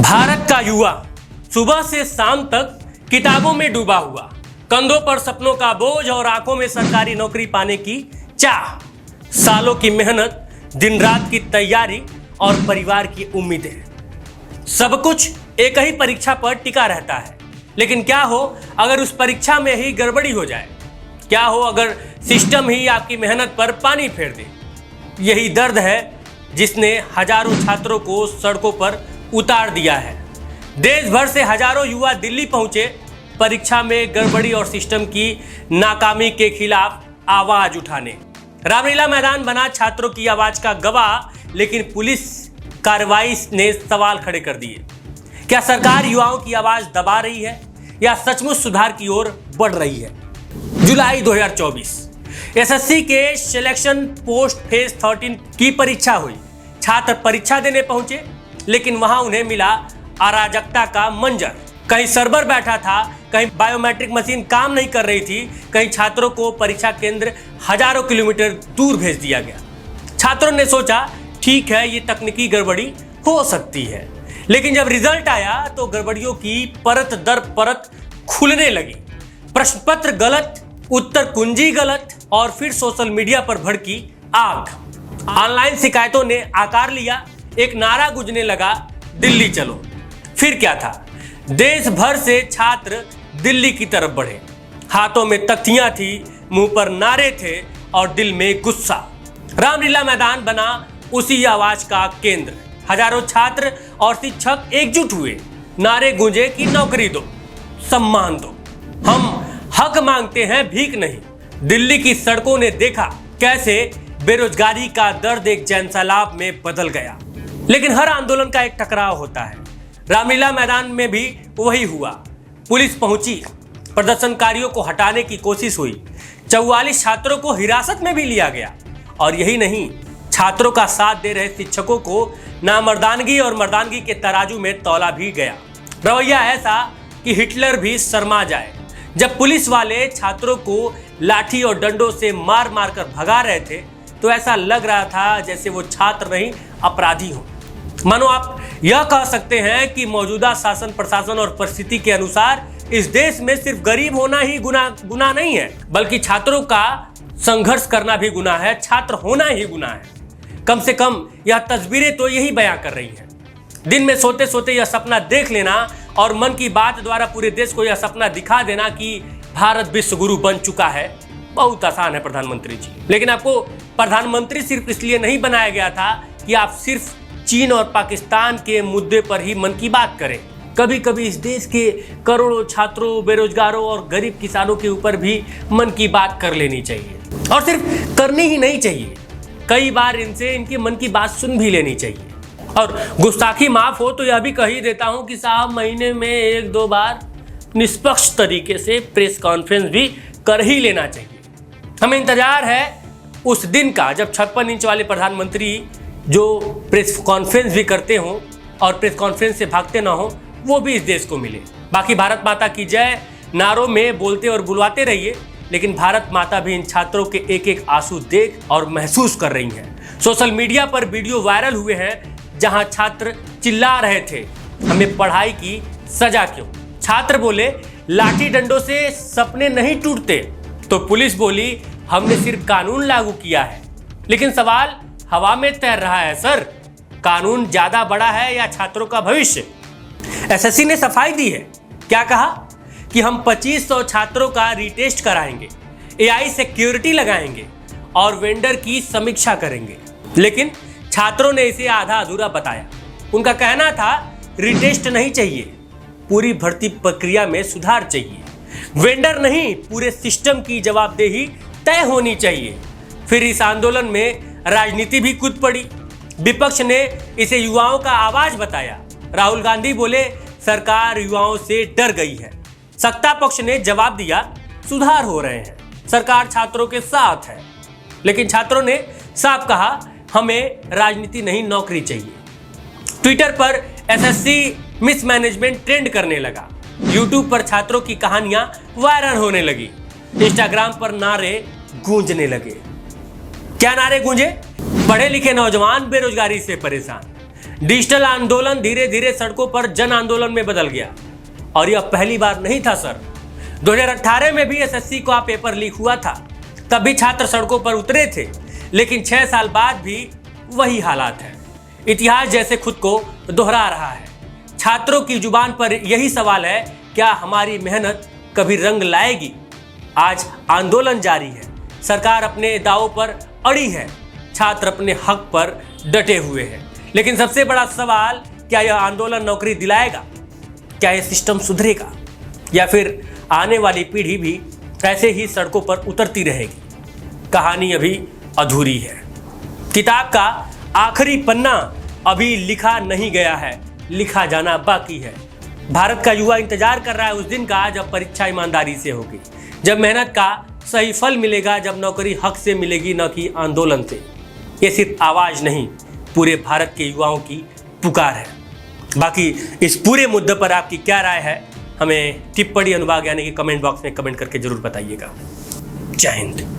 भारत का युवा सुबह से शाम तक किताबों में डूबा हुआ, कंधों पर सपनों का बोझ और आंखों में सरकारी नौकरी पाने की चाह, सालों की मेहनत, दिन रात की तैयारी और परिवार की उम्मीदें, सब कुछ एक ही परीक्षा पर टिका रहता है। लेकिन क्या हो अगर उस परीक्षा में ही गड़बड़ी हो जाए? क्या हो अगर सिस्टम ही आपकी मेहनत पर पानी फेर दे? यही दर्द है जिसने हजारों छात्रों को सड़कों पर उतार दिया है। देश भर से हजारों युवा दिल्ली पहुंचे परीक्षा में गड़बड़ी और सिस्टम की नाकामी के खिलाफ आवाज उठाने। रामलीला मैदान बना छात्रों की आवाज का गवाह, लेकिन पुलिस कार्रवाई ने सवाल खड़े कर दिए। क्या सरकार युवाओं की आवाज दबा रही है या सचमुच सुधार की ओर बढ़ रही है? जुलाई 2024 एसएससी के सिलेक्शन पोस्ट फेज 13 की परीक्षा हुई। छात्र परीक्षा देने पहुंचे, लेकिन वहां उन्हें मिला अराजकता का मंजर। कहीं सर्वर बैठा था, कहीं बायोमेट्रिक मशीन काम नहीं कर रही थी, कहीं छात्रों को परीक्षा केंद्र हजारों किलोमीटर दूर भेज दिया गया। छात्रों ने सोचा ठीक है, ये तकनीकी गड़बड़ी हो सकती है, लेकिन जब रिजल्ट आया तो गड़बड़ियों की परत दर परत खुलने लगी। प्रश्न पत्र गलत, उत्तर कुंजी गलत और फिर सोशल मीडिया पर भड़की आग। ऑनलाइन शिकायतों ने आकार लिया, एक नारा गूंजने लगा, दिल्ली चलो। फिर क्या था? देश भर से छात्र दिल्ली की तरफ बढ़े। हाथों में तख्तियां थी, मुंह पर नारे थे और दिल में गुस्सा। रामलीला मैदान बना उसी आवाज का केंद्र। हजारों छात्र और शिक्षक एकजुट हुए। नारे गूंजे कि नौकरी दो, सम्मान दो, हम हक मांगते हैं, भीख नहीं। दिल्ली की सड़कों ने देखा कैसे बेरोजगारी का दर्द एक जन सैलाब में बदल गया। लेकिन हर आंदोलन का एक टकराव होता है। रामलीला मैदान में भी वही हुआ। पुलिस पहुंची, प्रदर्शनकारियों को हटाने की कोशिश हुई, 44 छात्रों को हिरासत में भी लिया गया। और यही नहीं, छात्रों का साथ दे रहे शिक्षकों को नामर्दानगी और मर्दानगी के तराजू में तौला भी गया। रवैया ऐसा कि हिटलर भी शर्मा जाए। जब पुलिस वाले छात्रों को लाठी और डंडों से मार मार कर भगा रहे थे तो ऐसा लग रहा था जैसे वो छात्र नहीं अपराधी हो। मानो आप यह कह सकते हैं कि मौजूदा शासन प्रशासन और परिस्थिति के अनुसार इस देश में सिर्फ गरीब होना ही गुनाह नहीं है, बल्कि छात्रों का संघर्ष करना भी गुनाह है, छात्र होना ही गुनाह है। कम से कम यह तस्वीरें तो यही बयां कर रही हैं। दिन में सोते सोते यह सपना देख लेना और मन की बात द्वारा पूरे देश को यह सपना दिखा देना कि भारत विश्व गुरु बन चुका है, बहुत आसान है प्रधानमंत्री जी। लेकिन आपको प्रधानमंत्री सिर्फ इसलिए नहीं बनाया गया था कि आप सिर्फ चीन और पाकिस्तान के मुद्दे पर ही मन की बात करें। कभी कभी इस देश के करोड़ों छात्रों, बेरोजगारों और गरीब किसानों के ऊपर भी मन की बात कर लेनी चाहिए। और सिर्फ करनी ही नहीं चाहिए, कई बार इनसे इनकी मन की बात सुन भी लेनी चाहिए। और गुस्ताखी माफ हो तो यह भी कह ही देता हूं कि साहब महीने में 1-2 बार निष्पक्ष तरीके से प्रेस कॉन्फ्रेंस भी कर ही लेना चाहिए। हमें इंतजार है उस दिन का जब 56 इंच वाले प्रधानमंत्री जो प्रेस कॉन्फ्रेंस भी करते हों और प्रेस कॉन्फ्रेंस से भागते ना हो, वो भी इस देश को मिले। बाकी भारत माता की जय नारों में बोलते और बुलवाते रहिए, लेकिन भारत माता भी इन छात्रों के एक एक आंसू देख और महसूस कर रही हैं। सोशल मीडिया पर वीडियो वायरल हुए हैं जहां छात्र चिल्ला रहे थे, हमें पढ़ाई की सजा क्यों? छात्र बोले लाठी डंडों से सपने नहीं टूटते, तो पुलिस बोली हमने सिर्फ कानून लागू किया है। लेकिन सवाल हवा में तैर रहा है सर, कानून ज्यादा बड़ा है या छात्रों का भविष्य? एसएससी ने सफाई दी है। क्या कहा कि हम 2500 छात्रों का रीटेस्ट कराएंगे, एआई सिक्योरिटी लगाएंगे और वेंडर की समीक्षा करेंगे। लेकिन छात्रों ने इसे आधा अधूरा बताया। उनका कहना था रीटेस्ट नहीं चाहिए, पूरी भर्ती प्रक्रिया में सुधार चाहिए, वेंडर नहीं, पूरे सिस्टम की जवाबदेही तय होनी चाहिए। फिर इस आंदोलन में राजनीति भी कूद पड़ी। विपक्ष ने इसे युवाओं का आवाज बताया। राहुल गांधी बोले सरकार युवाओं से डर गई है। सत्ता पक्ष ने जवाब दिया सुधार हो रहे हैं, सरकार छात्रों के साथ है। लेकिन छात्रों ने साफ कहा हमें राजनीति नहीं, नौकरी चाहिए। ट्विटर पर एसएससी मिसमैनेजमेंट ट्रेंड करने लगा। यूट्यूब पर छात्रों की कहानियां वायरल होने लगी। इंस्टाग्राम पर नारे गूंजने लगे। क्या नारे गूंजे? पढ़े लिखे नौजवान बेरोजगारी से परेशान, डिजिटल आंदोलन धीरे धीरे सड़कों पर जन आंदोलन में बदल गया। और यह पहली बार नहीं था सर, 2018 में भी एसएससी का पेपर लीक हुआ था, तब भी छात्र सड़कों पर उतरे थे, लेकिन 6 साल बाद भी वही हालात है। इतिहास जैसे खुद को दोहरा रहा है। छात्रों की जुबान पर यही सवाल है, क्या हमारी मेहनत कभी रंग लाएगी? आज आंदोलन जारी है, सरकार अपने दावों पर अड़ी है, छात्र अपने हक पर डटे हुए हैं। लेकिन सबसे बड़ा सवाल, क्या यह आंदोलन नौकरी दिलाएगा? क्या यह सिस्टम सुधरेगा, या फिर आने वाली पीढ़ी भी ऐसे ही सड़कों पर उतरती रहेगी? कहानी अभी अधूरी है। किताब का आखिरी पन्ना अभी लिखा नहीं गया है, लिखा जाना बाकी है। भारत का युवा इंतजार कर रहा है उस दिन का जब परीक्षा ईमानदारी से होगी, जब मेहनत का सही फल मिलेगा, जब नौकरी हक से मिलेगी, न कि आंदोलन से। ये सिर्फ आवाज नहीं, पूरे भारत के युवाओं की पुकार है। बाकी इस पूरे मुद्दे पर आपकी क्या राय है, हमें टिप्पणी अनुभाग यानी कि कमेंट बॉक्स में कमेंट करके जरूर बताइएगा। जय हिंद।